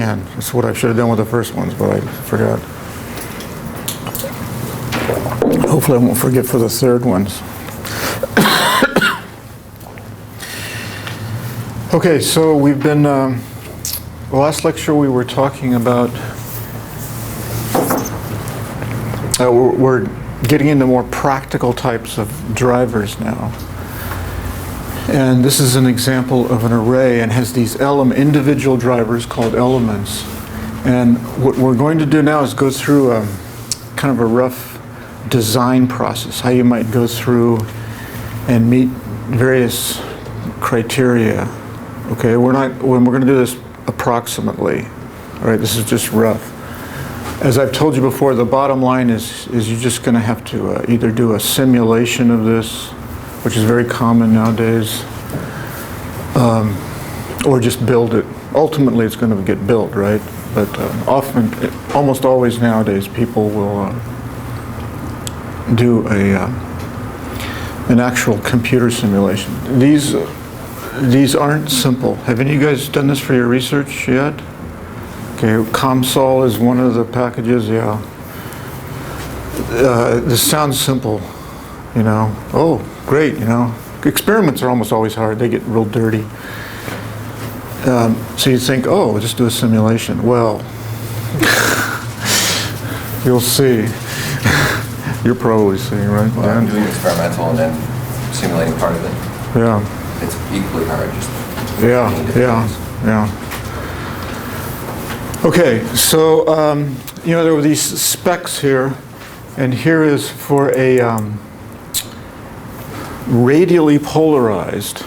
And that's what I should have done with the first ones, but I forgot. Hopefully I won't forget for the third ones. Okay, so we've been, the last lecture we were talking about, we're getting into more practical types of drivers now. And this is an example of an array and has these individual drivers called elements. And what we're going to do now is go through kind of a rough design process, how you might go through and meet various criteria. Okay, we're going to do this approximately. All right, this is just rough. As I've told you before, the bottom line is you're just going to have to either do a simulation of this, which is very common nowadays, or just build it. Ultimately, it's going to get built, right? But often, almost always nowadays, people will do an actual computer simulation. These aren't simple. Have any of you guys done this for your research yet? Okay, COMSOL is one of the packages, yeah. This sounds simple, you know. Oh, great, you know. Experiments are almost always hard. They get real dirty. So you think, oh, just do a simulation. Well, you'll see. You're probably seeing, right? Well, I'm doing experimental and then simulating part of it. Yeah. It's equally hard. Just Yeah. Okay, so you know, there were these specs here, and here is for a radially polarized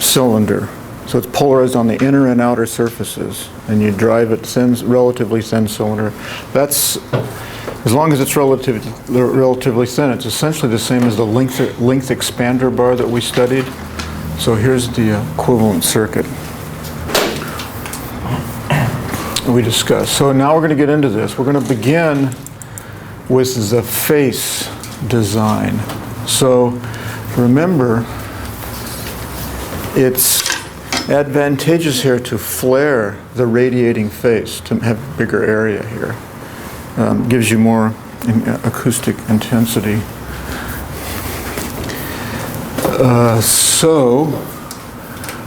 cylinder. So it's polarized on the inner and outer surfaces, and you drive it relatively thin cylinder. That's, as long as it's relatively thin, it's essentially the same as the length expander bar that we studied. So here's the equivalent circuit we discussed. So now we're going to get into this. We're going to begin with the face design. So remember, it's advantageous here to flare the radiating face, to have bigger area here. Gives you more acoustic intensity.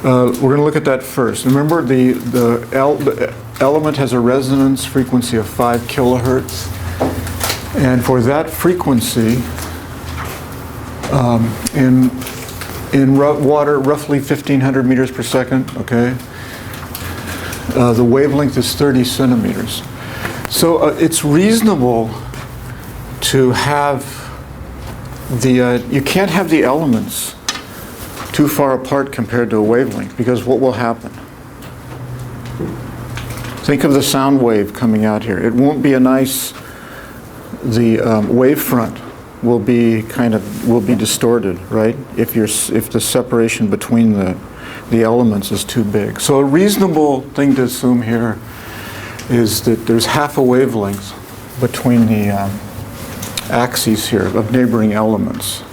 We're going to look at that first. Remember, the element has a resonance frequency of 5 kilohertz. And for that frequency, in water, roughly 1,500 meters per second, okay? The wavelength is 30 centimeters. So it's reasonable to have you can't have the elements too far apart compared to a wavelength, because what will happen? Think of the sound wave coming out here. It won't be a nice, the wavefront will be distorted, right? If the separation between the elements is too big. So a reasonable thing to assume here is that there's half a wavelength between the axes here of neighboring elements.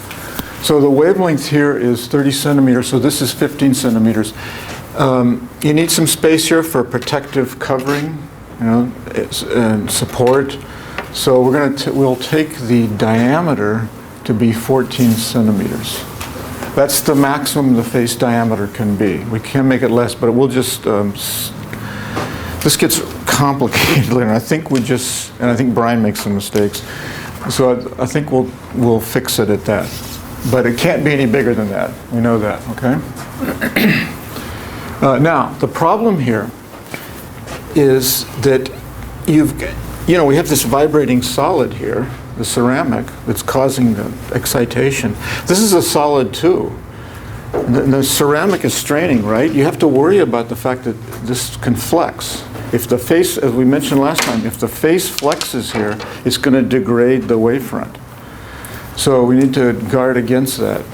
So the wavelength here is 30 centimeters, so this is 15 centimeters. You need some space here for protective covering, you know, and support. So we'll take the diameter to be 14 centimeters. That's the maximum the face diameter can be. We can make it less, but we'll just, this gets complicated later. I think and I think Brian makes some mistakes. So I think we'll fix it at that. But it can't be any bigger than that. We know that, okay? Now, the problem here is that we have this vibrating solid here, the ceramic, that's causing the excitation. This is a solid too. The ceramic is straining, right? You have to worry about the fact that this can flex. If the face, as we mentioned last time, if the face flexes here, it's going to degrade the wavefront. So we need to guard against that.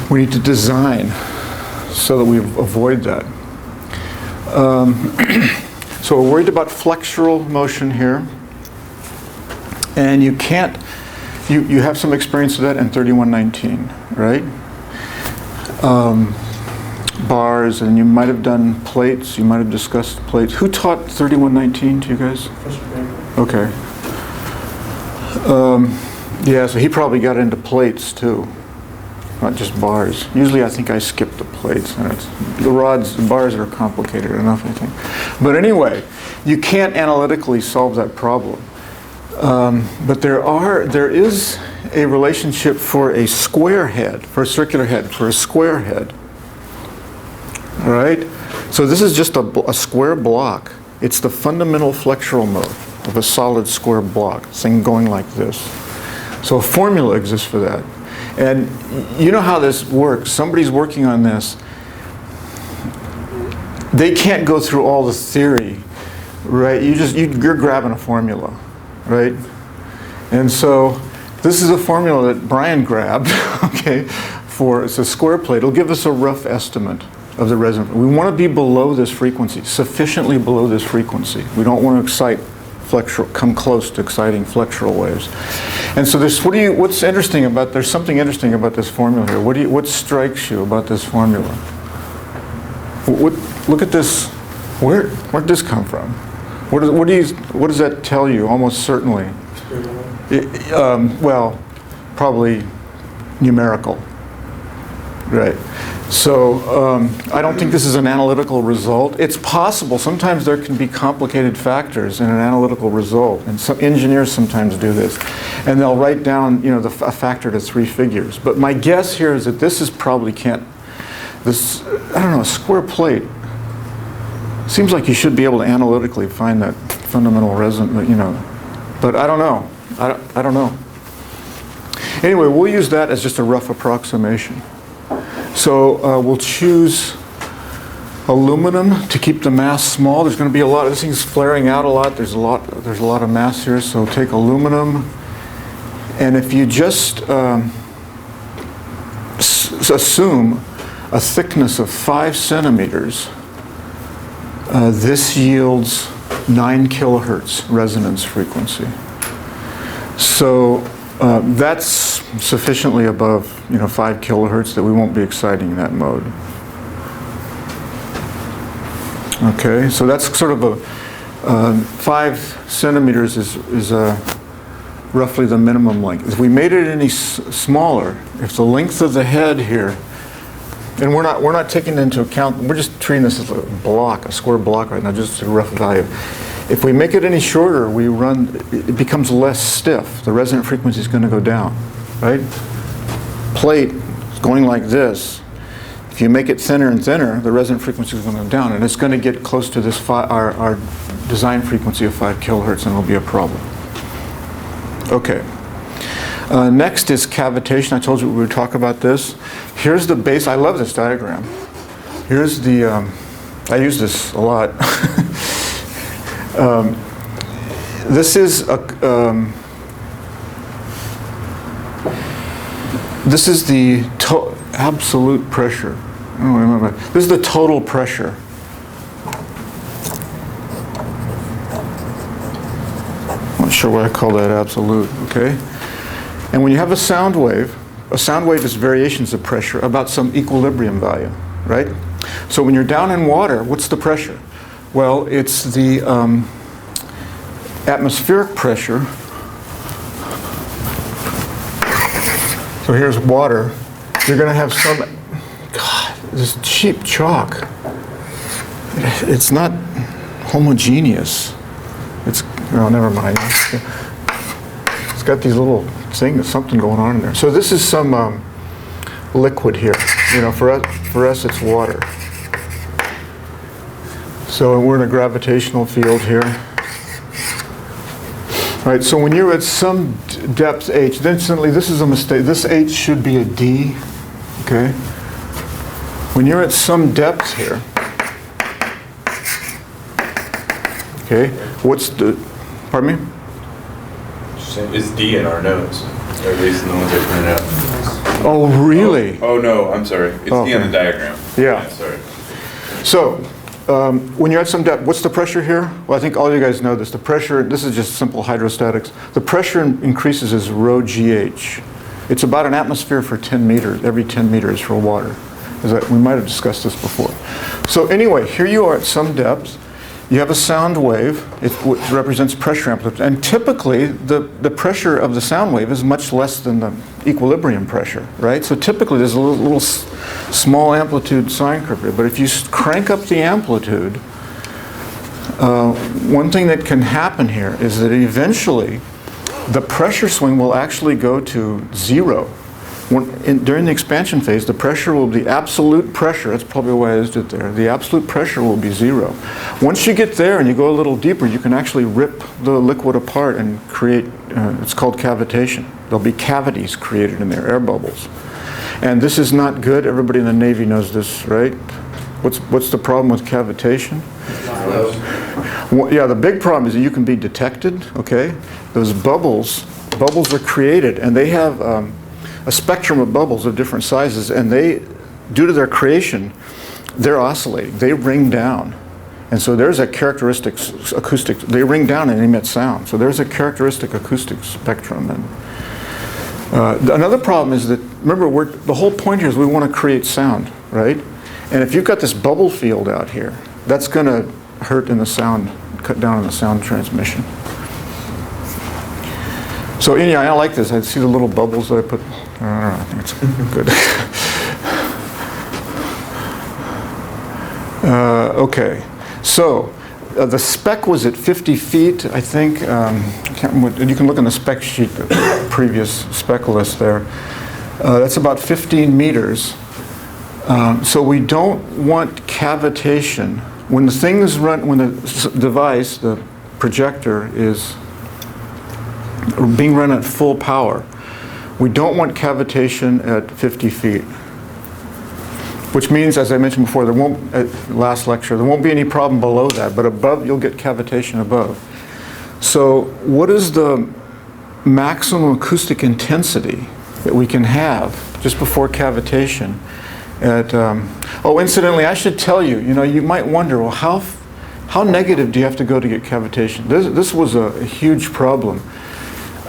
We need to design so that we avoid that. So we're worried about flexural motion here. And you can't, you have some experience of that in 3119, right? bars, and you might have done plates. You might have discussed plates. Who taught 3119 to you guys? Okay. Yeah, so he probably got into plates too, not just bars. Usually I think I skip the plates. And the bars are complicated enough, I think. But anyway, you can't analytically solve that problem. But there is a relationship for a square head, for a circular head, for a square head. All right? So this is just a square block. It's the fundamental flexural mode of a solid square block, thing going like this. So a formula exists for that. And you know how this works. Somebody's working on this. They can't go through all the theory, right? You're grabbing a formula, right? And so this is a formula that Brian grabbed, okay, it's a square plate. It'll give us a rough estimate of the resonant. We want to be below this frequency, sufficiently below this frequency. We don't want to excite come close to exciting flexural waves. And so there's there's something interesting about this formula here. What strikes you about this formula? Look at this. Where'd this come from? What does that tell you? Almost certainly. Well, probably numerical. Right. So I don't think this is an analytical result. It's possible. Sometimes there can be complicated factors in an analytical result, and some engineers sometimes do this, and they'll write down, a factor to 3 figures. But my guess here is that this is probably a square plate. Seems like you should be able to analytically find that fundamental resonant, but I don't know. I don't know. Anyway, we'll use that as just a rough approximation. So we'll choose aluminum to keep the mass small. There's going to be a lot. This thing's flaring out a lot. There's a lot of mass here. So take aluminum, and if you just assume a thickness of 5 centimeters, this yields 9 kilohertz resonance frequency. So that's sufficiently above 5 kilohertz that we won't be exciting that mode. Okay, so that's sort of a 5 centimeters is roughly the minimum length. If we made it any smaller, if the length of the head here, and we're not taking into account, we're just treating this as a block, a square block right now, just a rough value. If we make it any shorter, it becomes less stiff. The resonant frequency is going to go down, right? Plate is going like this. If you make it thinner and thinner, the resonant frequency is going to go down, and it's going to get close to this our design frequency of 5 kilohertz, and it'll be a problem. Okay. Next is cavitation. I told you we would talk about this. Here's the base. I love this diagram. Here's the. I use this a lot. This is the absolute pressure. I don't remember. This is the total pressure. I'm not sure why I call that absolute. Okay. And when you have a sound wave is variations of pressure about some equilibrium value, right? So when you're down in water, what's the pressure? Well, it's the atmospheric pressure. So here's water. You're going to have some, God, this cheap chalk. It's not homogeneous. Never mind. It's got these little things, something going on in there. So this is some liquid here. For us it's water. So we're in a gravitational field here. Right, so when you're at some depth h, then suddenly this is a mistake. This h should be a d, okay? When you're at some depth here, okay, pardon me? It's D in our notes, or at least in the ones I printed out. Oh, really? Oh no, I'm sorry. It's D on the diagram. Yeah. Sorry. So, when you're at some depth, what's the pressure here? Well, I think all you guys know this. The pressure, this is just simple hydrostatics. The pressure increases as rho gh. It's about an atmosphere for 10 meters, every 10 meters for water. We might have discussed this before. So anyway, here you are at some depth. You have a sound wave, which represents pressure amplitude. And typically, the pressure of the sound wave is much less than the equilibrium pressure, right? So typically, there's a little small amplitude sine curve here. But if you crank up the amplitude, one thing that can happen here is that eventually, the pressure swing will actually go to zero. During the expansion phase, the pressure will be absolute pressure. That's probably why I used it there. The absolute pressure will be zero. Once you get there and you go a little deeper, you can actually rip the liquid apart and create, it's called cavitation. There'll be cavities created in there, air bubbles. And this is not good. Everybody in the Navy knows this, right? What's the problem with cavitation? Well, yeah, the big problem is that you can be detected, okay? Those bubbles are created, and they have a spectrum of bubbles of different sizes, and they, due to their creation, they're oscillating. They ring down. And so there's a characteristic acoustic, they ring down and emit sound. So there's a characteristic acoustic spectrum. And another problem is that, remember, the whole point here is we want to create sound, right? And if you've got this bubble field out here, that's going to hurt in the sound, cut down on the sound transmission. So anyway, I like this. I see the little bubbles that I put. I think it's good. Okay, so the spec was at 50 feet, I think. I can't remember, you can look in the spec sheet, the previous spec list there. That's about 15 meters. So we don't want cavitation. When the things run, when the device, the projector, is being run at full power, we don't want cavitation at 50 feet. Which means, as I mentioned before, there won't, at last lecture, there won't be any problem below that, but above, you'll get cavitation above. So what is the maximum acoustic intensity that we can have just before cavitation at, oh, incidentally, I should tell you, you might wonder, well, how negative do you have to go to get cavitation? This was a huge problem.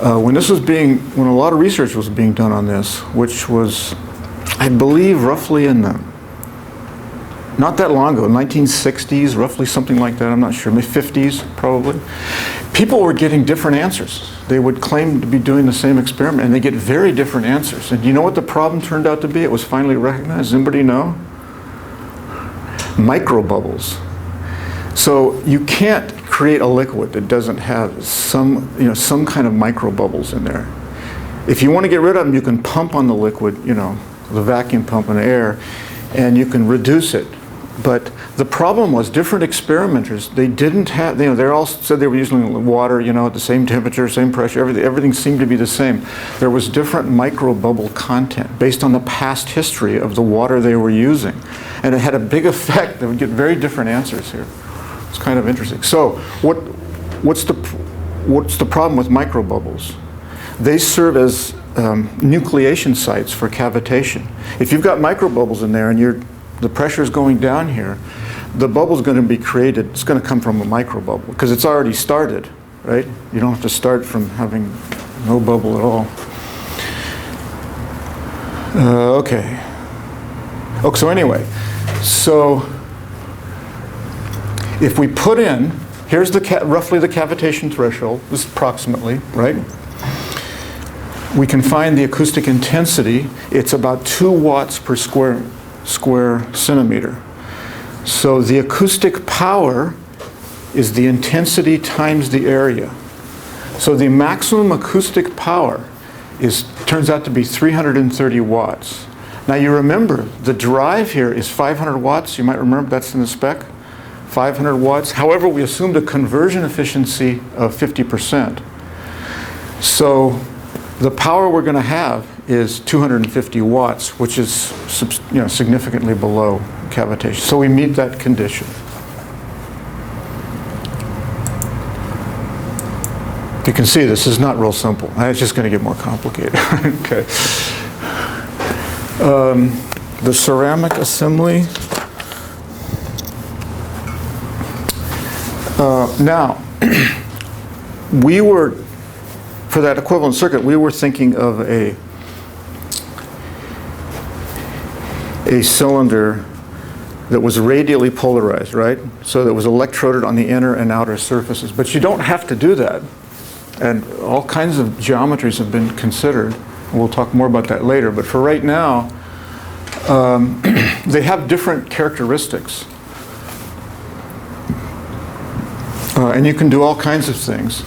When a lot of research was being done on this, which was, I believe, roughly in the, not that long ago, 1960s, roughly something like that, I'm not sure, maybe 50s probably, people were getting different answers. They would claim to be doing the same experiment, and they get very different answers. And do you know what the problem turned out to be? It was finally recognized. Does anybody know? Microbubbles. So you can't create a liquid that doesn't have some kind of microbubbles in there. If you want to get rid of them, you can pump on the liquid, the vacuum pump in the air, and you can reduce it. But the problem was different experimenters, they didn't have, they all said they were using water, at the same temperature, same pressure, everything seemed to be the same. There was different microbubble content based on the past history of the water they were using. And it had a big effect. They would get very different answers here. It's kind of interesting. So what's the problem with microbubbles? They serve as nucleation sites for cavitation. If you've got microbubbles in there and the pressure is going down here, the bubble is going to be created. It's going to come from a microbubble because it's already started, right? You don't have to start from having no bubble at all. Okay. Oh, so anyway, so if we put in, here's roughly the cavitation threshold. This is approximately, right? We can find the acoustic intensity. It's about 2 watts per square centimeter. So the acoustic power is the intensity times the area. So the maximum acoustic power turns out to be 330 watts. Now you remember, the drive here is 500 watts. You might remember that's in the spec. 500 watts. However, we assumed a conversion efficiency of 50%. So the power we're going to have is 250 watts, which is significantly below cavitation. So we meet that condition. You can see this is not real simple. It's just going to get more complicated. Okay. The ceramic assembly. Now, for that equivalent circuit, we were thinking of a a cylinder that was radially polarized, right? So that was electroded on the inner and outer surfaces. But you don't have to do that. And all kinds of geometries have been considered. We'll talk more about that later. But for right now, they have different characteristics. And you can do all kinds of things.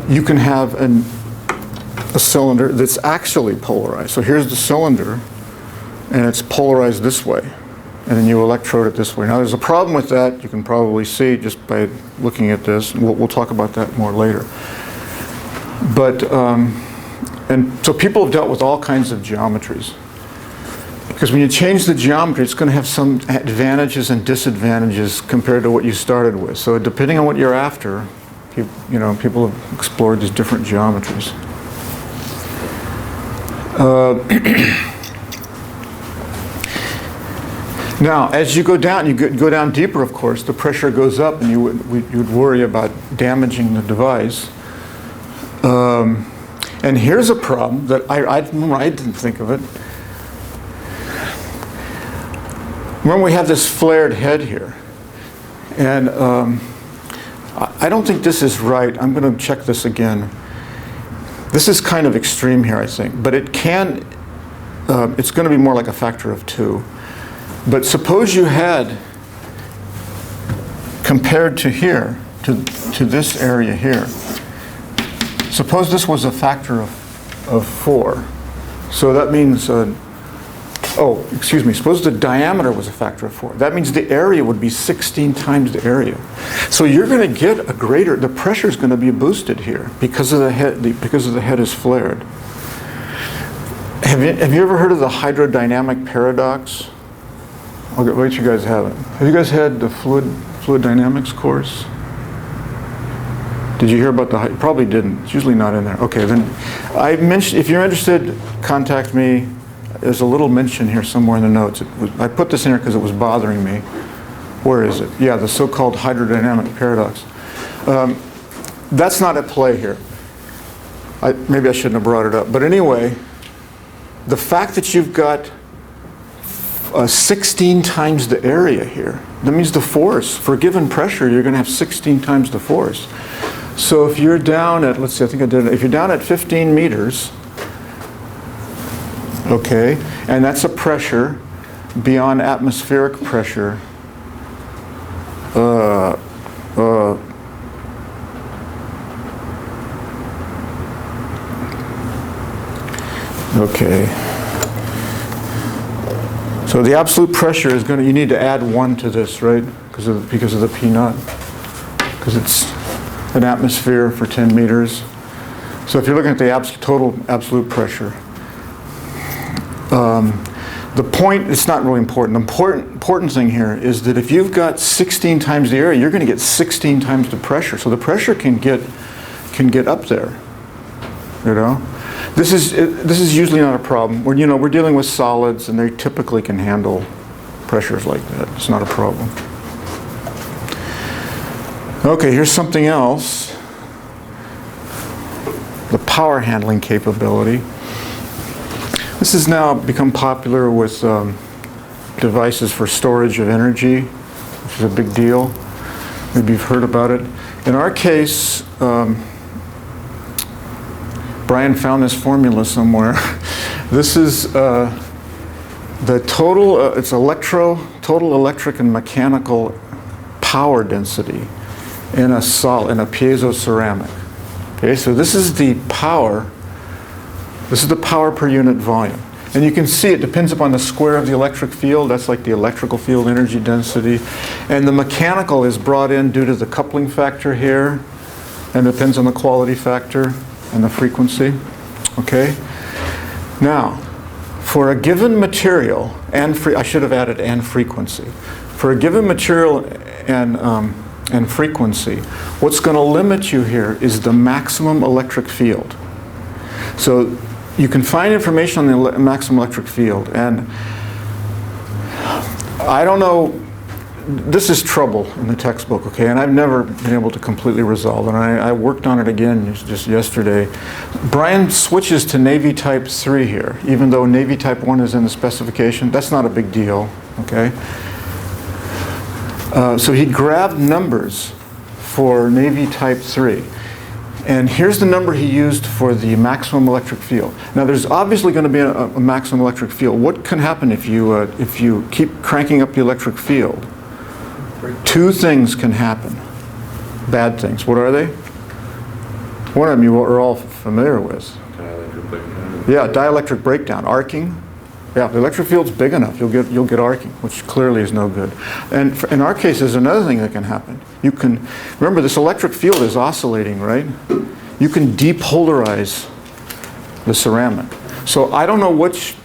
You can have a cylinder that's actually polarized. So here's the cylinder, and it's polarized this way. And then you electrode it this way. Now there's a problem with that. You can probably see just by looking at this. We'll talk about that more later. But, and so people have dealt with all kinds of geometries. Because when you change the geometry, it's going to have some advantages and disadvantages compared to what you started with. So depending on what you're after, people have explored these different geometries. Now, as you go down, you go down deeper, of course, the pressure goes up, and you would worry about damaging the device. And here's a problem that I didn't think of it. Remember, we have this flared head here. And I don't think this is right. I'm going to check this again. This is kind of extreme here, I think. But it can, it's going to be more like a factor of 2. But suppose you had, compared to here, to this area here, suppose this was a factor of 4. So that means, suppose the diameter was a factor of 4. That means the area would be 16 times the area. So you're going to get a greater, the pressure is going to be boosted here because of the head, because the head is flared. Have you ever heard of the Hydrodynamic Paradox? Okay, wait, you guys haven't. Have you guys had the fluid dynamics course? Did you hear about the? Probably didn't. It's usually not in there. Okay, then I mentioned. If you're interested, contact me. There's a little mention here somewhere in the notes. I put this in here because it was bothering me. Where is it? Yeah, the so-called hydrodynamic paradox. That's not at play here. Maybe I shouldn't have brought it up. But anyway, the fact that you've got 16 times the area here, that means the force. For a given pressure, you're going to have 16 times the force. So if you're down at, let's see, I think I did it. If you're down at 15 meters, okay, and that's a pressure beyond atmospheric pressure. Okay. So the absolute pressure is going to, you need to add 1 to this, right? Because of the P naught. Because it's an atmosphere for 10 meters. So if you're looking at the total absolute pressure, the point, it's not really important. The important thing here is that if you've got 16 times the area, you're going to get 16 times the pressure. So the pressure can get up there. You know, this is usually not a problem. We're dealing with solids, and they typically can handle pressures like that. It's not a problem. Okay, here's something else. The power handling capability. This has now become popular with devices for storage of energy, which is a big deal. Maybe you've heard about it. In our case, Brian found this formula somewhere. This is the total, it's total electric and mechanical power density in a piezo ceramic. Okay, so this is the power. This is the power per unit volume. And you can see it depends upon the square of the electric field. That's like the electrical field energy density. And the mechanical is brought in due to the coupling factor here, and depends on the quality factor and the frequency. Okay? Now, for a given material, I should have added and frequency. For a given material and frequency, what's going to limit you here is the maximum electric field. So you can find information on the maximum electric field, and I don't know this is trouble in the textbook, okay? And I've never been able to completely resolve it. And I worked on it again just yesterday. Brian switches to Navy Type 3 here, even though Navy Type 1 is in the specification. That's not a big deal, okay? So he grabbed numbers for Navy Type 3. And here's the number he used for the maximum electric field. Now there's obviously going to be a maximum electric field. What can happen if you keep cranking up the electric field? Two things can happen. Bad things. What are they? One of them you are all familiar with. Dielectric breakdown. Yeah, dielectric breakdown. Arcing. Yeah, if the electric field's big enough, you'll get arcing, which clearly is no good. And in our case, there's another thing that can happen. You can, remember this electric field is oscillating, right? You can depolarize the ceramic. So I don't know which,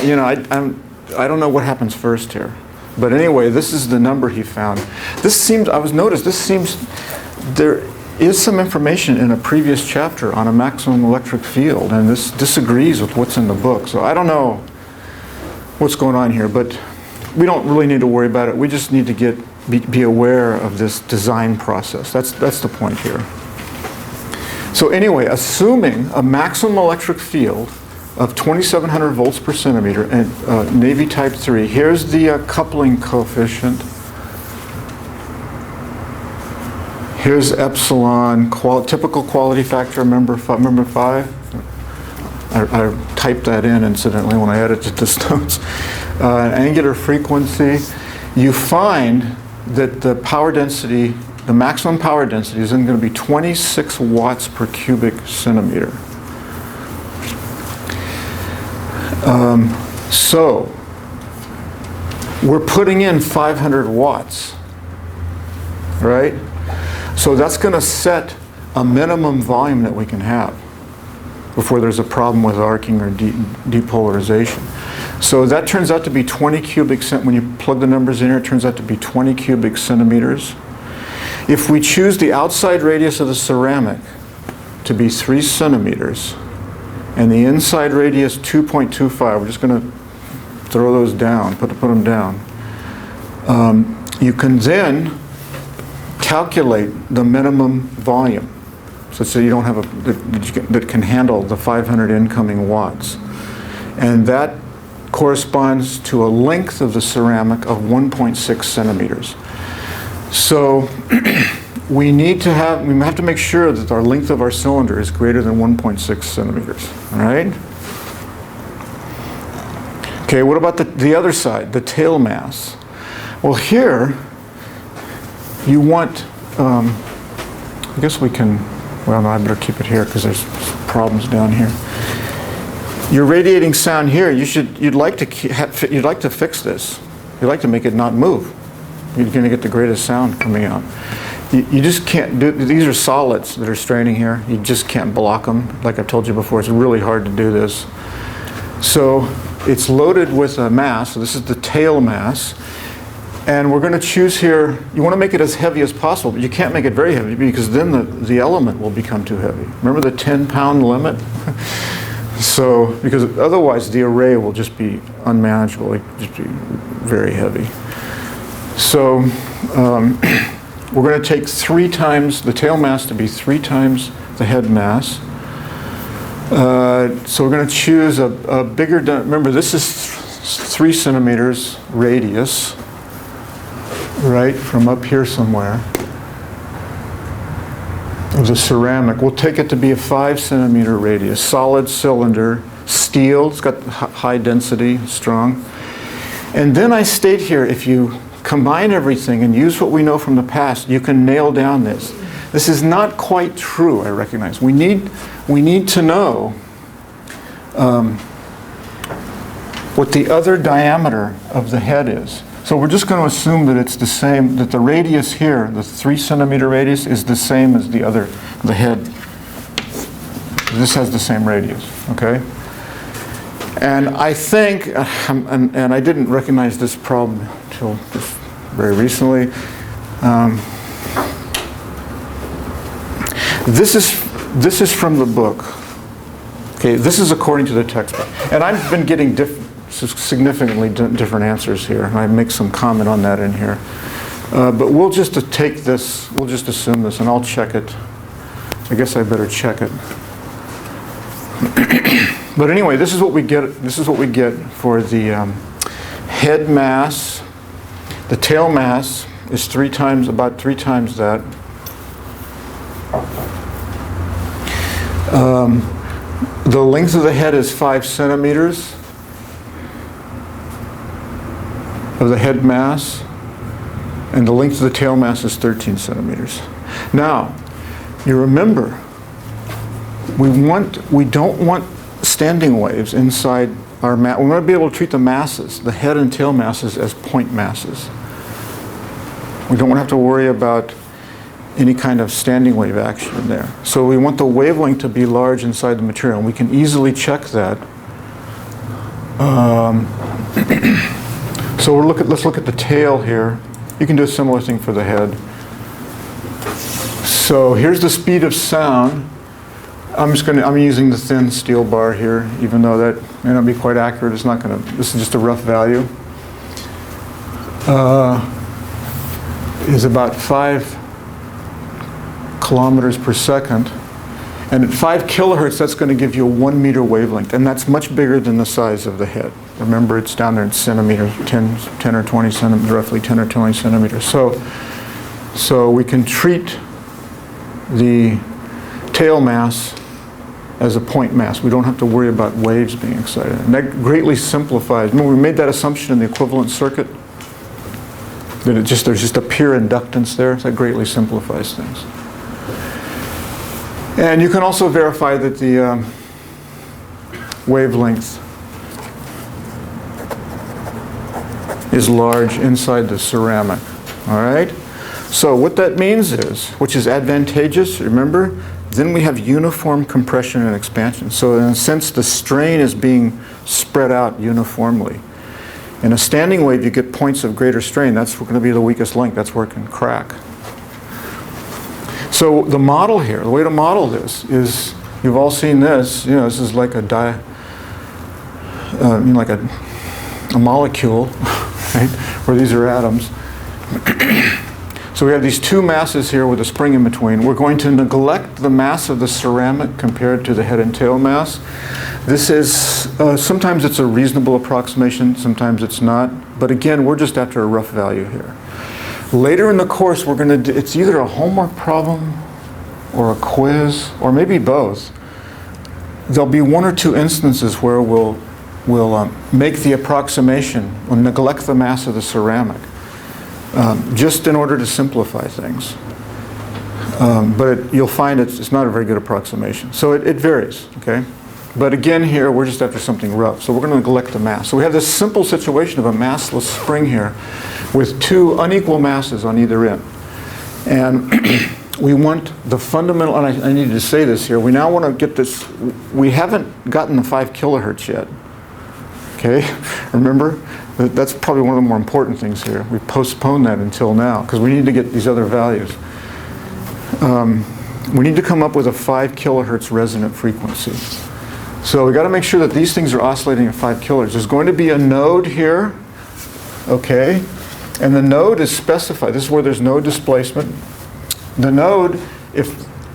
you know, I don't know what happens first here. But anyway, this is the number he found. This seems, there is some information in a previous chapter on a maximum electric field, and this disagrees with what's in the book. So I don't know what's going on here, but we don't really need to worry about it. We just need to be aware of this design process. That's the point here. So anyway, assuming a maximum electric field of 2,700 volts per centimeter and Navy Type 3, here's the coupling coefficient. Here's epsilon, typical quality factor, remember 5? I typed that in incidentally when I edited this notes. Angular frequency, you find that the power density, the maximum power density is going to be 26 watts per cubic centimeter. So we're putting in 500 watts, right? So that's going to set a minimum volume that we can have before there's a problem with arcing or depolarization. So that turns out to be 20 cubic centimeters. When you plug the numbers in here, it turns out to be 20 cubic centimeters. If we choose the outside radius of the ceramic to be 3 centimeters and the inside radius 2.25, we're just going to throw those down, put them down. You can then calculate the minimum volume. So you don't have that can handle the 500 incoming watts. And that corresponds to a length of the ceramic of 1.6 centimeters. So we have to make sure that our length of our cylinder is greater than 1.6 centimeters, all right? Okay, what about the other side, the tail mass? Well, here you want, I guess we can, well, no, I better keep it here because there's problems down here. Your radiating sound here, you'd like to fix this. You'd like to make it not move. You're going to get the greatest sound coming out. You just can't do, these are solids that are straining here. You just can't block them. Like I've told you before, it's really hard to do this. So it's loaded with a mass. So this is the tail mass. And we're going to choose here, you want to make it as heavy as possible, but you can't make it very heavy because then the element will become too heavy. Remember the 10-pound limit? So, because otherwise the array will just be unmanageable, it will just be very heavy. So, we're going to take 3 times, the tail mass to be 3 times the head mass. So we're going to choose a bigger, remember this is 3 centimeters radius, right, from up here somewhere, of the ceramic. We'll take it to be a 5 centimeter radius, solid cylinder, steel, it's got high density, strong. And then I state here, if you combine everything and use what we know from the past, you can nail down this. This is not quite true, I recognize. We need to know what the other diameter of the head is. So we're just going to assume that it's the same, that the radius here, the 3 centimeter radius, is the same as the head. This has the same radius, okay? And I think, and I didn't recognize this problem until just very recently. This is from the book. Okay, this is according to the textbook. And I've been getting significantly different answers here. I make some comment on that in here. But we'll just take this, we'll just assume this, and I'll check it. I guess I better check it. But anyway, this is what we get. This is what we get for the head mass. The tail mass is about three times that. The length of the head is 5 centimeters of the head mass, and the length of the tail mass is 13 centimeters. Now, you remember, we don't want standing waves inside our mass. We want to be able to treat the masses, the head and tail masses, as point masses. We don't want to have to worry about any kind of standing wave action in there. So we want the wavelength to be large inside the material, and we can easily check that. So let's look at the tail here. You can do a similar thing for the head. So here's the speed of sound. I'm using the thin steel bar here, even though that may not be quite accurate. It's not going to. This is just a rough value. Is about 5 kilometers per second, and at 5 kilohertz, that's going to give you a 1 meter wavelength, and that's much bigger than the size of the head. Remember, it's down there in centimeters, 10 or 20 centimeters, roughly 10 or 20 centimeters. So we can treat the tail mass as a point mass. We don't have to worry about waves being excited. And that greatly simplifies. Remember, we made that assumption in the equivalent circuit, that there's just a pure inductance there. So that greatly simplifies things. And you can also verify that the wavelength is large inside the ceramic. All right? So what that means is, which is advantageous, remember, then we have uniform compression and expansion. So in a sense, the strain is being spread out uniformly. In a standing wave, you get points of greater strain. That's going to be the weakest link. That's where it can crack. So the model here, the way to model this is, you've all seen this. You know, this is like a molecule, right? Where these are atoms. So we have these two masses here with a spring in between. We're going to neglect the mass of the ceramic compared to the head and tail mass. This is, sometimes it's a reasonable approximation, sometimes it's not. But again, we're just after a rough value here. Later in the course, we're going to do, it's either a homework problem or a quiz, or maybe both. There'll be 1 or 2 instances where we'll make the approximation, we'll neglect the mass of the ceramic. Just in order to simplify things. But you'll find it's not a very good approximation. So it varies, okay? But again here, we're just after something rough. So we're going to neglect the mass. So we have this simple situation of a massless spring here with 2 unequal masses on either end. And we want the fundamental, and I needed to say this here, we now want to get this, we haven't gotten the 5 kilohertz yet. Okay? Remember? That's probably one of the more important things here. We postponed that until now because we need to get these other values. We need to come up with a 5 kilohertz resonant frequency. So we got to make sure that these things are oscillating at 5 kilohertz. There's going to be a node here, okay? And the node is specified. This is where there's no displacement. The node,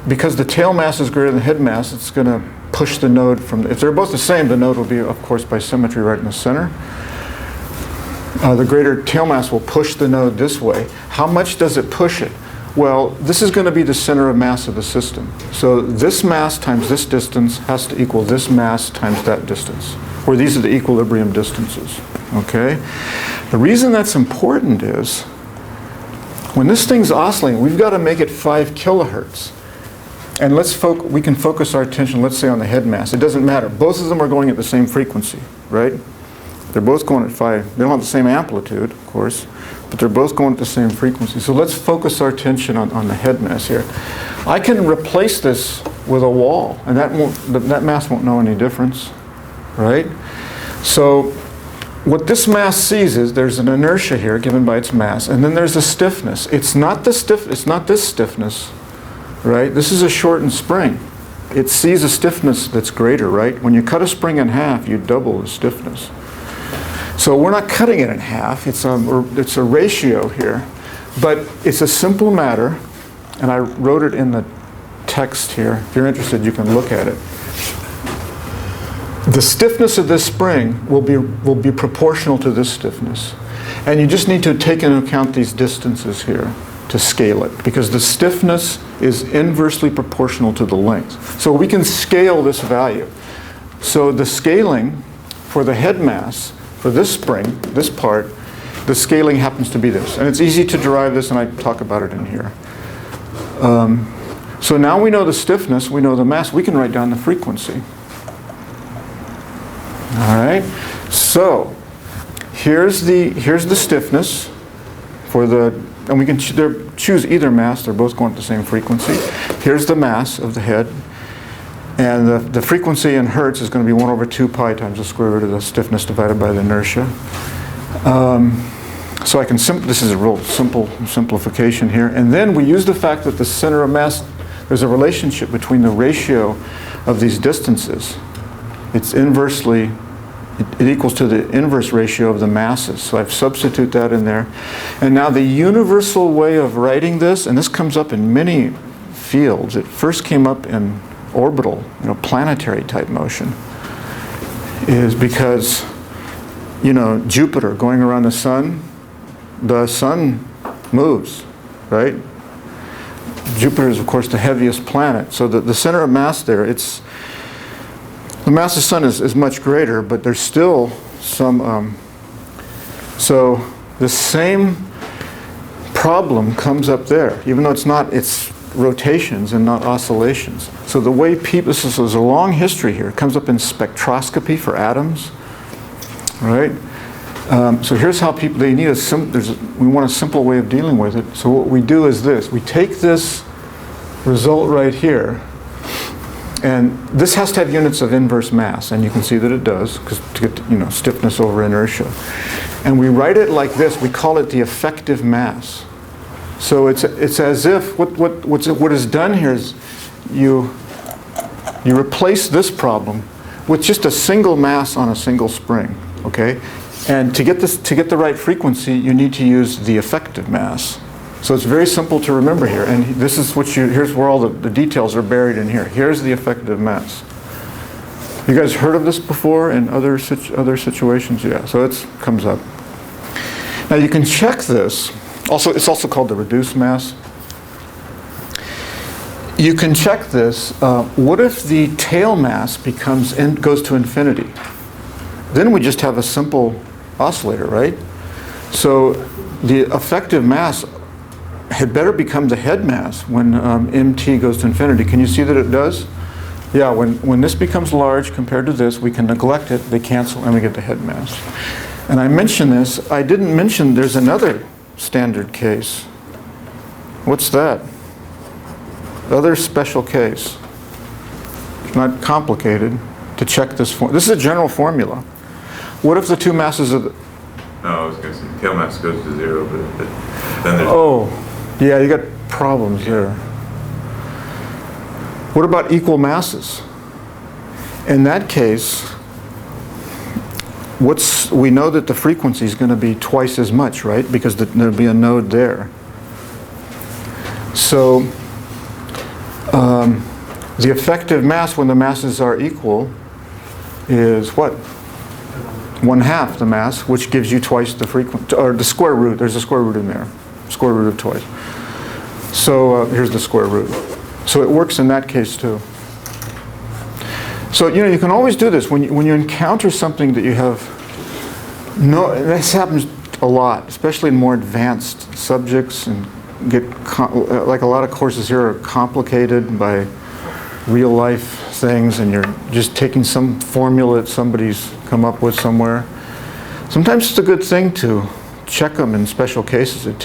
because the tail mass is greater than the head mass, it's going to push the node from, if they're both the same, the node will be, of course, by symmetry right in the center. The greater tail mass will push the node this way. How much does it push it? Well, this is going to be the center of mass of the system. So this mass times this distance has to equal this mass times that distance, where these are the equilibrium distances. Okay? The reason that's important is, when this thing's oscillating, we've got to make it 5 kilohertz. And we can focus our attention, let's say, on the head mass. It doesn't matter. Both of them are going at the same frequency, right? They're both going at 5. They don't have the same amplitude, of course, but they're both going at the same frequency. So let's focus our attention on the head mass here. I can replace this with a wall, and that mass won't know any difference, right? So what this mass sees is there's an inertia here given by its mass, and then there's a stiffness. It's not this stiffness, right? This is a shortened spring. It sees a stiffness that's greater, right? When you cut a spring in half, you double the stiffness. So we're not cutting it in half. It's a ratio here. But it's a simple matter, and I wrote it in the text here. If you're interested, you can look at it. The stiffness of this spring will be proportional to this stiffness. And you just need to take into account these distances here to scale it, because the stiffness is inversely proportional to the length. So we can scale this value. So the scaling for the head mass, for this spring, this part, the scaling happens to be this. And it's easy to derive this, and I talk about it in here. So now we know the stiffness, we know the mass, we can write down the frequency. All right, so here's the stiffness for the, and we can choose either mass, they're both going at the same frequency. Here's the mass of the head, and the frequency in hertz is going to be 1 over 2 pi times the square root of the stiffness divided by the inertia. So I can, this is a real simple simplification here, and then we use the fact that the center of mass, there's a relationship between the ratio of these distances. It's inversely, it equals to the inverse ratio of the masses. So I've substitute that in there. And now the universal way of writing this, and this comes up in many fields. It first came up in orbital, planetary type motion, is because, Jupiter going around the sun moves, right? Jupiter is, of course, the heaviest planet. So the center of mass there, the mass of the sun is much greater, but there's still some, so the same problem comes up there, even though it's rotations and not oscillations. So the way people, this is a long history here, it comes up in spectroscopy for atoms, right? So here's how people, they need we want a simple way of dealing with it. So what we do is this, we take this result right here, and this has to have units of inverse mass, and you can see that it does, because to get stiffness over inertia. And we write it like this, we call it the effective mass. So it's as if, what is done here is you replace this problem with just a single mass on a single spring, okay? And to get the right frequency, you need to use the effective mass. So it's very simple to remember here, and this is here's where all the details are buried in here. Here's the effective mass. You guys heard of this before in other situations? Yeah, so it comes up. Now you can check this. Also, it's also called the reduced mass. You can check this. What if the tail mass goes to infinity? Then we just have a simple oscillator, right? So the effective mass had better become the head mass when mt goes to infinity. Can you see that it does? Yeah, when this becomes large compared to this, we can neglect it, they cancel, and we get the head mass. And I mentioned this, I didn't mention there's another standard case. What's that? Other special case. It's not complicated to check this form. This is a general formula. What if the two masses of the... No, I was going to say tail mass goes to 0, but then there's... Oh, yeah, you got problems there. What about equal masses? In that case, we know that the frequency is going to be twice as much, right? Because there'll be a node there. So the effective mass when the masses are equal is what? 1/2 the mass, which gives you twice the frequency, or the square root. There's a square root in there. Square root of twice. So here's the square root. So it works in that case too. So you can always do this when you encounter something that you have this happens a lot, especially in more advanced subjects, and like a lot of courses here are complicated by real life things, and you're just taking some formula that somebody's come up with somewhere. Sometimes it's a good thing to check them in special cases. It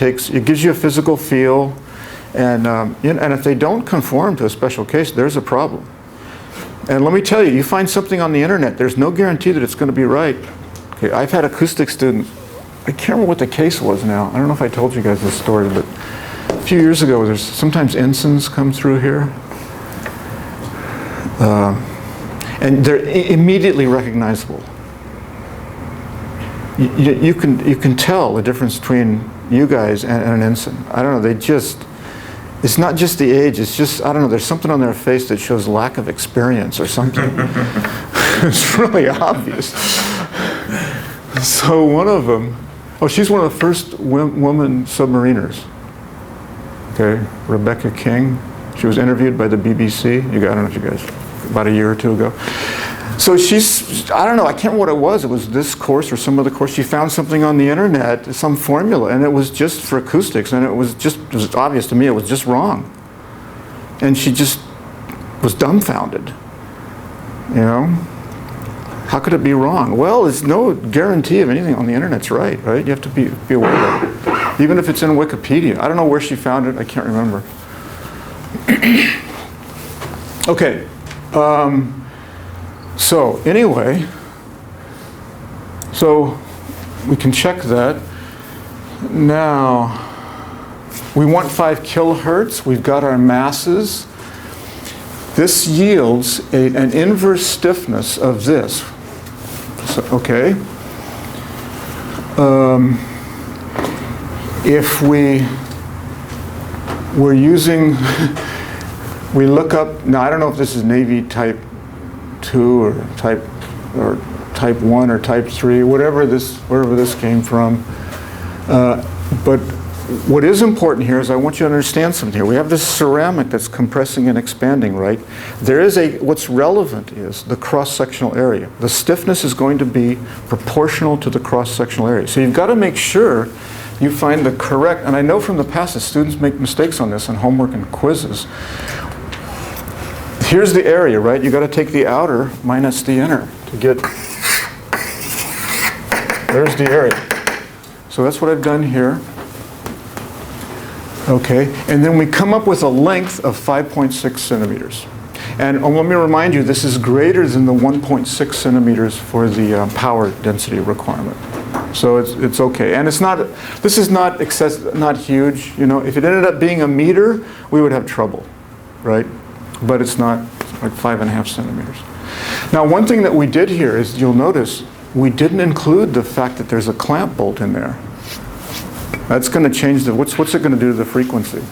gives you a physical feel, and if they don't conform to a special case, there's a problem. And let me tell you find something on the internet, there's no guarantee that it's going to be right. Okay, I've had acoustic students, I can't remember what the case was now. I don't know if I told you guys this story, but a few years ago, there's sometimes ensigns come through here. And they're immediately recognizable. You can tell the difference between you guys and an ensign. I don't know, they just, it's not just the age, it's just, I don't know, there's something on their face that shows lack of experience or something. It's really obvious. So one of them, oh, she's one of the first woman submariners. Okay, Rebecca King. She was interviewed by the BBC. I don't know if you guys, about a year or two ago. So she's, I don't know, I can't remember what it was. It was this course or some other course. She found something on the internet, some formula, and it was just for acoustics, and it was obvious to me, it was just wrong. And she just was dumbfounded, you know? How could it be wrong? Well, there's no guarantee of anything on the internet's right? You have to be aware of it. Even if it's in Wikipedia. I don't know where she found it, I can't remember. Okay. So anyway, so we can check that. Now, we want 5 kilohertz. We've got our masses. This yields an inverse stiffness of this. So, okay. If we're using, we look up, now I don't know if this is Navy type 2 or type 1 or type 3, wherever this came from. But what is important here is I want you to understand something here. We have this ceramic that's compressing and expanding, right? There is what's relevant is the cross-sectional area. The stiffness is going to be proportional to the cross-sectional area. So you've got to make sure you find the correct, and I know from the past that students make mistakes on this in homework and quizzes. Here's the area, right? You've got to take the outer minus the inner to get, there's the area. So that's what I've done here. Okay, and then we come up with a length of 5.6 centimeters. And let me remind you, this is greater than the 1.6 centimeters for the power density requirement. So it's okay. And it's not, this is not not huge. You know, if it ended up being a meter, we would have trouble, right? But it's not, like 5.5 centimeters. Now, one thing that we did here is, you'll notice, we didn't include the fact that there's a clamp bolt in there. That's going to change the, what's it going to do to the frequency?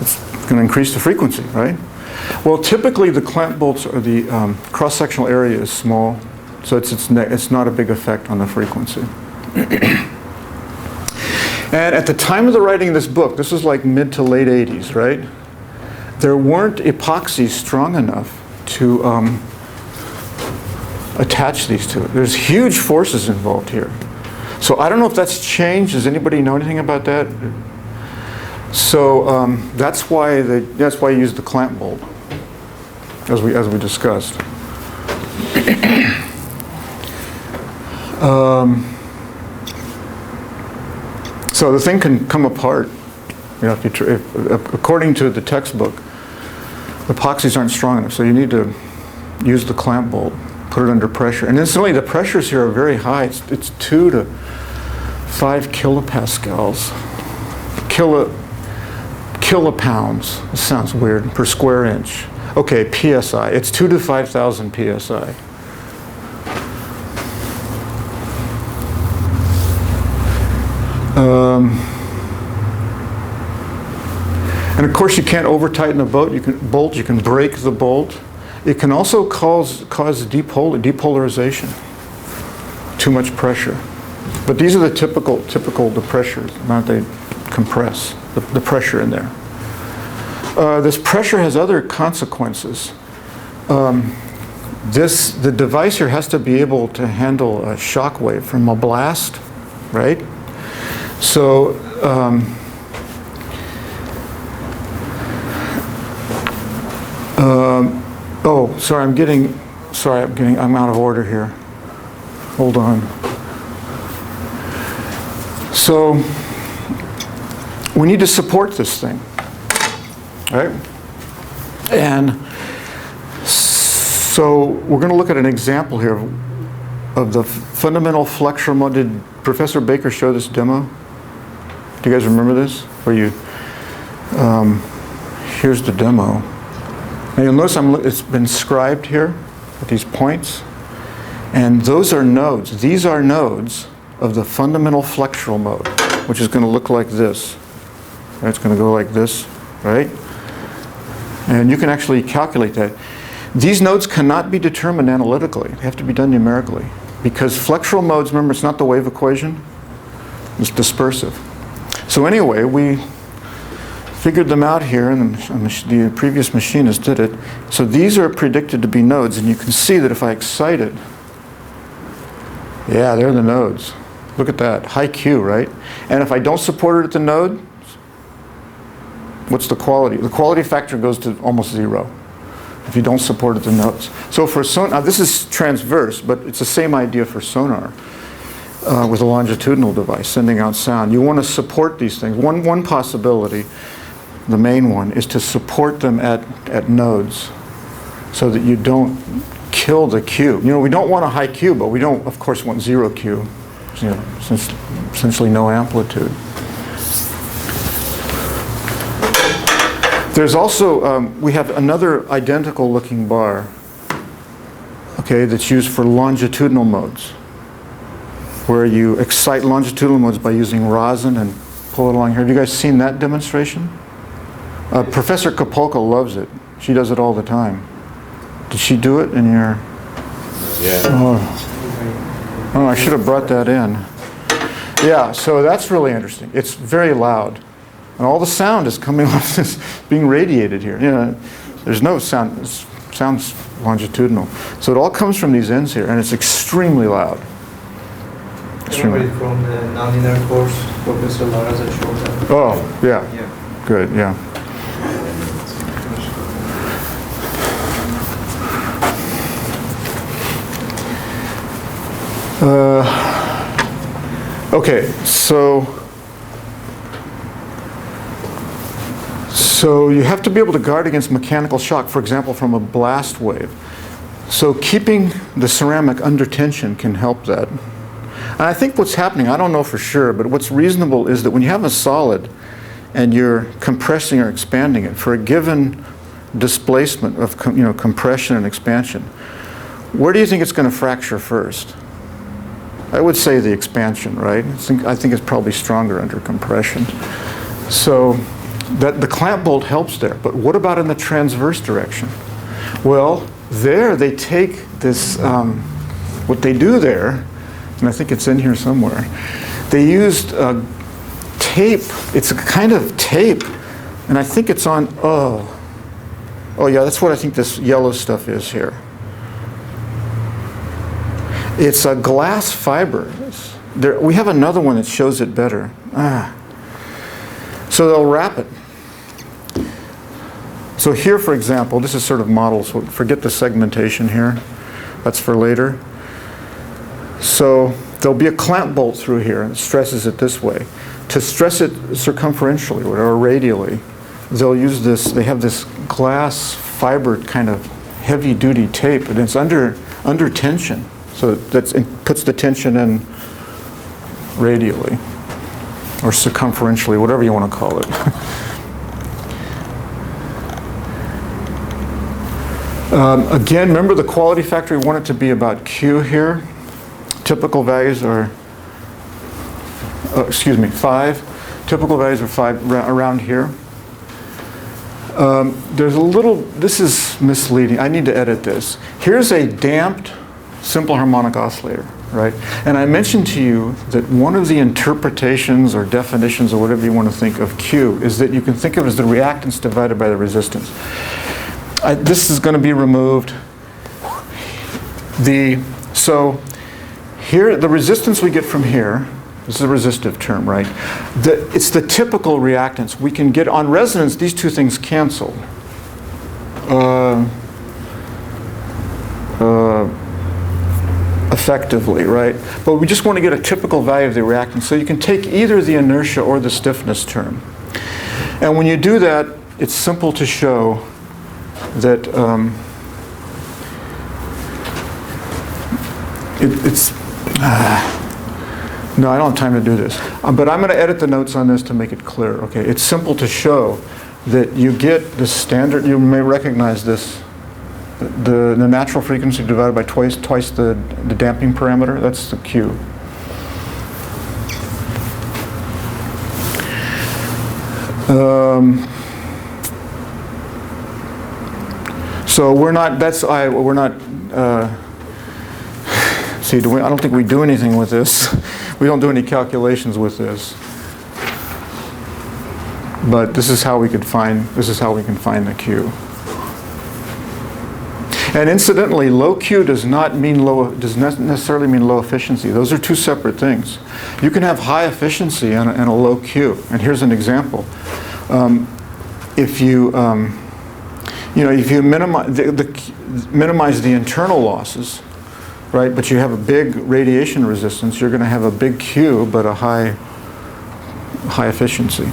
It's going to increase the frequency, right? Well, typically the clamp bolts, or the cross-sectional area is small, so it's not a big effect on the frequency. And at the time of the writing of this book, this was like mid to late 80s, right? There weren't epoxies strong enough to attach these to it. There's huge forces involved here. So I don't know if that's changed. Does anybody know anything about that? So that's why you use the clamp bolt, as we discussed. So the thing can come apart. You know, if according to the textbook, epoxies aren't strong enough, so you need to use the clamp bolt, put it under pressure. And incidentally, the pressures here are very high. It's 2 to 5 kilopascals, kilopounds. This sounds weird, per square inch. Okay, PSI. It's 2 to 5,000 PSI. And of course, you can't over-tighten a bolt. You can break the bolt. It can also cause depolarization. Too much pressure. But these are the typical the pressures, amount they compress, the pressure in there. This pressure has other consequences. The device here has to be able to handle a shock wave from a blast, right? So oh, sorry, I'm out of order here. Hold on. So we need to support this thing, right? And so we're going to look at an example here of the fundamental flexural mode. Did Professor Baker show this demo? Do you guys remember this? Where you, here's the demo. Now you'll notice it's been scribed here with these points. And those are nodes. These are nodes of the fundamental flexural mode. which is going to look like this. Right? It's going to go like this, right? And you can actually calculate that. These nodes cannot be determined analytically. They have to be done numerically. Because flexural modes, remember, it's not the wave equation. It's dispersive. So anyway, we figured them out here, and the previous machinist did it. So these are predicted to be nodes, and you can see that if I excite it, yeah, they're the nodes. Look at that, high Q, right? And if I don't support it at the node, what's the quality? The quality factor goes to almost 0 if you don't support it at the nodes. So for sonar, now this is transverse, but it's the same idea for sonar with a longitudinal device sending out sound. You want to support these things. One possibility, the main one, is to support them at nodes so that you don't kill the Q. You know, we don't want a high Q, but we don't, of course, want 0 Q. You know, essentially no amplitude. There's also, we have another identical looking bar, okay, that's used for longitudinal modes, where you excite longitudinal modes by using rosin and pull it along here. Have you guys seen that demonstration? Professor Kapolka loves it. She does it all the time. Did she do it in your? Yeah. Oh, I should have brought that in. Yeah, so that's really interesting. It's very loud. And all the sound is coming off this, being radiated here. You know, there's no sound, it sounds longitudinal. So it all comes from these ends here, and it's extremely loud. Extremely. From the nonlinear course, Professor Lara that showed that. Oh, yeah. Yeah. Good, yeah. Okay, so you have to be able to guard against mechanical shock, for example, from a blast wave. So keeping the ceramic under tension can help that. And I think what's happening, I don't know for sure, but what's reasonable is that when you have a solid and you're compressing or expanding it for a given displacement of compression and expansion, where do you think it's going to fracture first? I would say the expansion, right? I think it's probably stronger under compression. So that the clamp bolt helps there. But what about in the transverse direction? Well, there they take this, what they do there, and I think it's in here somewhere, they used tape. It's a kind of tape, and I think it's on, oh yeah, that's what I think this yellow stuff is here. It's a glass fiber. We have another one that shows it better. So they'll wrap it. So here, for example, this is sort of model, so forget the segmentation here. That's for later. So there'll be a clamp bolt through here, and it stresses it this way. To stress it circumferentially or radially, they'll use this, they have this glass fiber kind of heavy-duty tape, and it's under tension. So it puts the tension in radially or circumferentially, whatever you want to call it. Again, remember the quality factor, we want it to be about Q here. Typical values are, 5. Typical values are 5 around here. There's a little, this is misleading. I need to edit this. Here's a damped simple harmonic oscillator, right? And I mentioned to you that one of the interpretations or definitions or whatever you want to think of Q is that you can think of it as the reactance divided by the resistance. This is going to be removed. So here, the resistance we get from here, this is a resistive term, right? It's the typical reactance. We can get, on resonance, these two things cancel. Effectively, right? But we just want to get a typical value of the reactance. So you can take either the inertia or the stiffness term. And when you do that, it's simple to show that no, I don't have time to do this. But I'm going to edit the notes on this to make it clear. Okay, it's simple to show that you get the standard, you may recognize this, the natural frequency divided by twice the damping parameter, that's the Q. So we're not, we're not, see, I don't think we do anything with this. We don't do any calculations with this. But this is how we can find the Q. And incidentally, low Q does not necessarily mean low efficiency. Those are two separate things. You can have high efficiency and a low Q. And here's an example. If you if you minimize the internal losses, right, but you have a big radiation resistance, you're going to have a big Q but a high efficiency.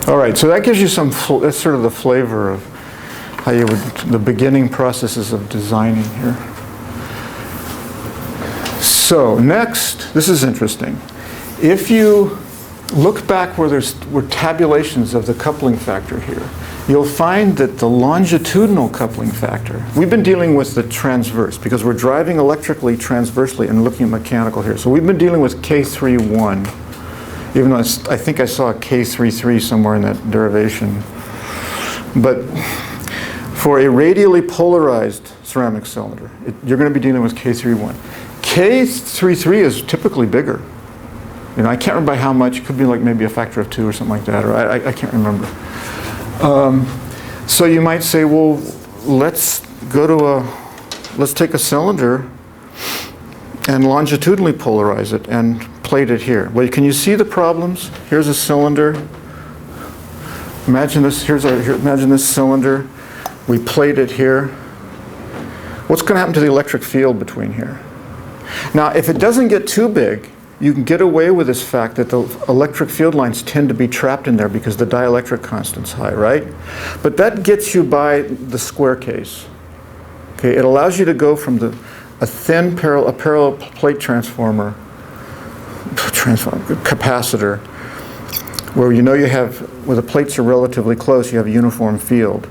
All right, so that gives you that's sort of the flavor of how you would, the beginning processes of designing here. So next, this is interesting. If you look back where were tabulations of the coupling factor here, you'll find that the longitudinal coupling factor, we've been dealing with the transverse because we're driving electrically transversely and looking at mechanical here. So we've been dealing with K31. Even though I think I saw a K33 somewhere in that derivation. But for a radially polarized ceramic cylinder, you're going to be dealing with K31. K33 is typically bigger. I can't remember by how much. It could be like maybe a factor of 2 or something like that, or I can't remember. So you might say, well, let's take a cylinder and longitudinally polarize it and plate it here. Well, can you see the problems? Here's a cylinder. Imagine this. Imagine this cylinder. We plate it here. What's going to happen to the electric field between here? Now, if it doesn't get too big, you can get away with this fact that the electric field lines tend to be trapped in there because the dielectric constant's high, right? But that gets you by the square case. Okay, it allows you to go from a parallel plate transformer, capacitor, where where the plates are relatively close, you have a uniform field.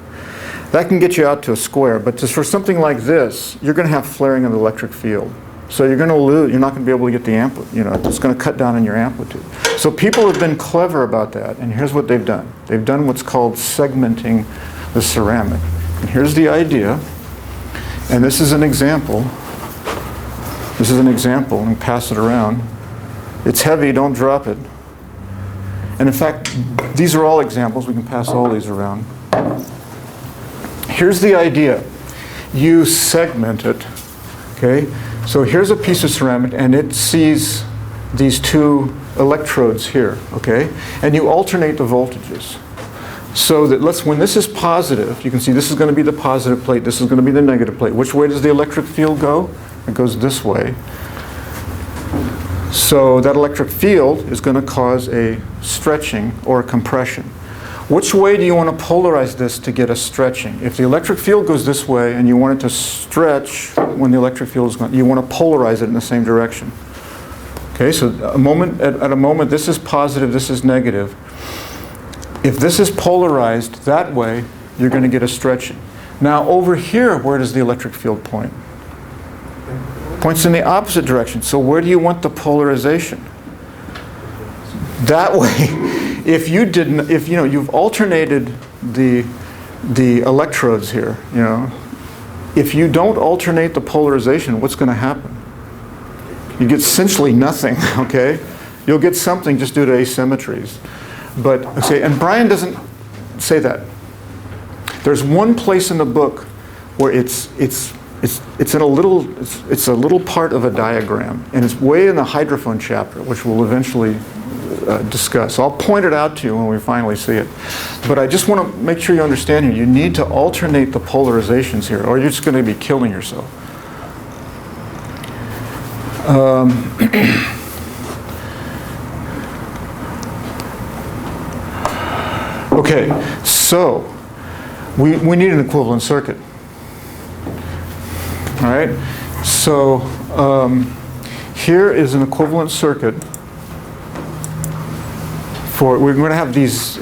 That can get you out to a square, but for something like this, you're going to have flaring of the electric field. So you're going to lose, you're not going to be able to get the amplitude, it's going to cut down on your amplitude. So people have been clever about that, and here's what they've done. They've done what's called segmenting the ceramic. And here's the idea, and this is an example. This is an example, and pass it around. It's heavy, don't drop it. And in fact, these are all examples. We can pass all these around. Here's the idea. You segment it, okay? So here's a piece of ceramic, and it sees these two electrodes here, okay? And you alternate the voltages. So that when this is positive, you can see this is going to be the positive plate, this is going to be the negative plate. Which way does the electric field go? It goes this way. So that electric field is going to cause a stretching or a compression. Which way do you want to polarize this to get a stretching? If the electric field goes this way and you want it to stretch when the electric field is going, you want to polarize it in the same direction. Okay, so at a moment this is positive, this is negative. If this is polarized that way, you're going to get a stretching. Now over here, where does the electric field point? Points in the opposite direction. So where do you want the polarization? That way. If you've alternated the electrodes here, if you don't alternate the polarization, what's going to happen? You get essentially nothing, okay? You'll get something just due to asymmetries. But and Brian doesn't say that. There's one place in the book where it's a little part of a diagram, and it's way in the hydrophone chapter, which we'll eventually discuss. So I'll point it out to you when we finally see it. But I just want to make sure you understand here, you need to alternate the polarizations here, or you're just going to be killing yourself. Okay, so we need an equivalent circuit. All right, so here is an equivalent circuit. We're going to have these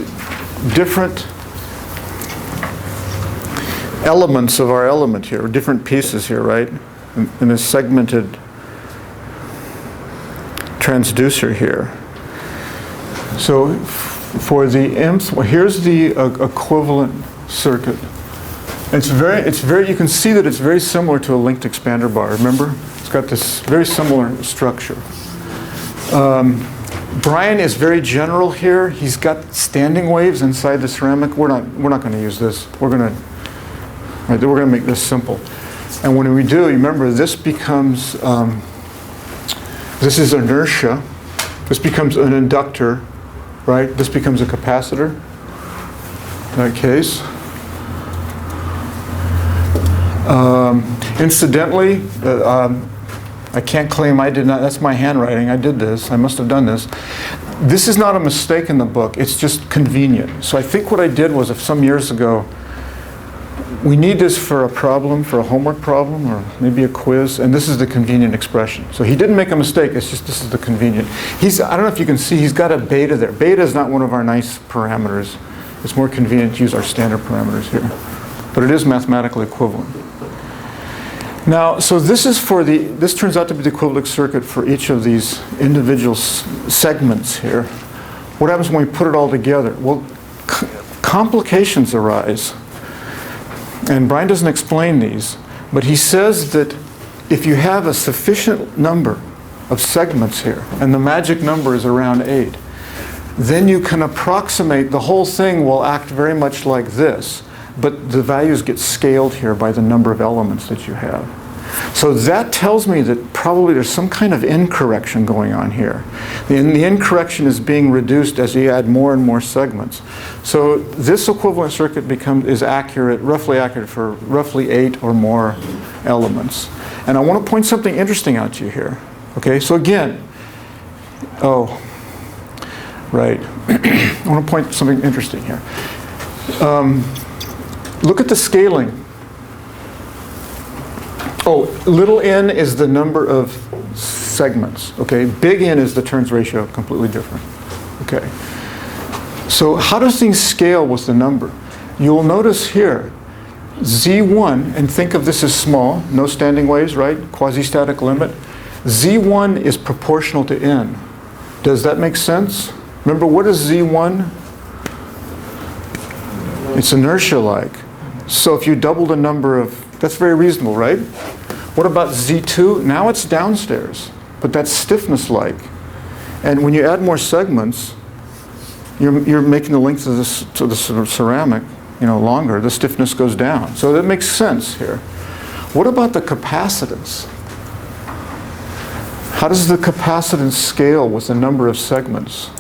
different elements of our element here, different pieces here, right? In a segmented transducer here. So for the imps, well, here's the equivalent circuit. It's very, you can see that it's very similar to a linked expander bar, remember? It's got this very similar structure. Brian is very general here. He's got standing waves inside the ceramic. We're not going to use this. We're going to make this simple. And when we do, remember, this becomes, this is inertia. This becomes an inductor, right? This becomes a capacitor, in that case. Incidentally, I can't claim I did not, that's my handwriting, I did this, I must have done this. This is not a mistake in the book, it's just convenient. So I think what I did was, some years ago, we need this for a problem, for a homework problem, or maybe a quiz, and this is the convenient expression. So he didn't make a mistake, it's just this is the convenient. I don't know if you can see, he's got a beta there. Beta is not one of our nice parameters. It's more convenient to use our standard parameters here. But it is mathematically equivalent. Now, so this is this turns out to be the equivalent circuit for each of these individual segments here. What happens when we put it all together? Well, complications arise. And Brian doesn't explain these, but he says that if you have a sufficient number of segments here, and the magic number is around 8, then you can approximate, the whole thing will act very much like this, but the values get scaled here by the number of elements that you have. So that tells me that probably there's some kind of incorrection going on here. The incorrection is being reduced as you add more and more segments. So this equivalent circuit is accurate, roughly accurate for roughly 8 or more elements. And I want to point something interesting out to you here. Okay, so again, right. I want to point something interesting here. Look at the scaling. Little n is the number of segments. Okay, big N is the turns ratio, completely different. Okay. So how does things scale with the number? You'll notice here, Z1, and think of this as small, no standing waves, right? Quasi-static limit. Z1 is proportional to N. Does that make sense? Remember, what is Z1? It's inertia-like. So if you double the number of, that's very reasonable, right? What about Z2? Now it's downstairs, but that's stiffness-like. And when you add more segments, you're making the length of this to the ceramic, longer. The stiffness goes down. So that makes sense here. What about the capacitance? How does the capacitance scale with the number of segments?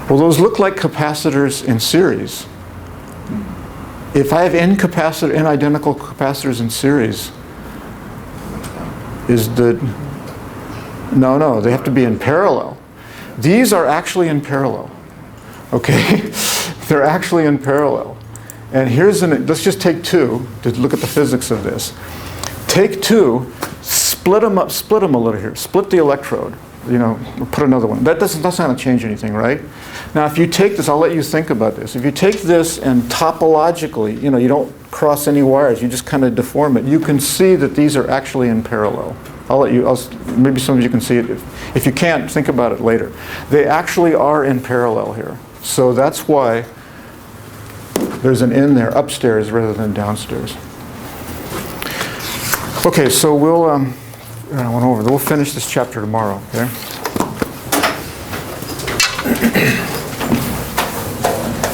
Well, those look like capacitors in series. If I have n identical capacitors in series, no, they have to be in parallel. These are actually in parallel, okay? They're actually in parallel. And let's just take 2 to look at the physics of this. Take 2, split them a little here. Split the electrode, put another one. That's not going to change anything, right? Now, if you take this, I'll let you think about this. If you take this and topologically, you don't cross any wires, you just kind of deform it, you can see that these are actually in parallel. Maybe some of you can see it. If you can't, think about it later. They actually are in parallel here. So that's why there's an N there upstairs rather than downstairs. Okay, so we'll finish this chapter tomorrow, okay?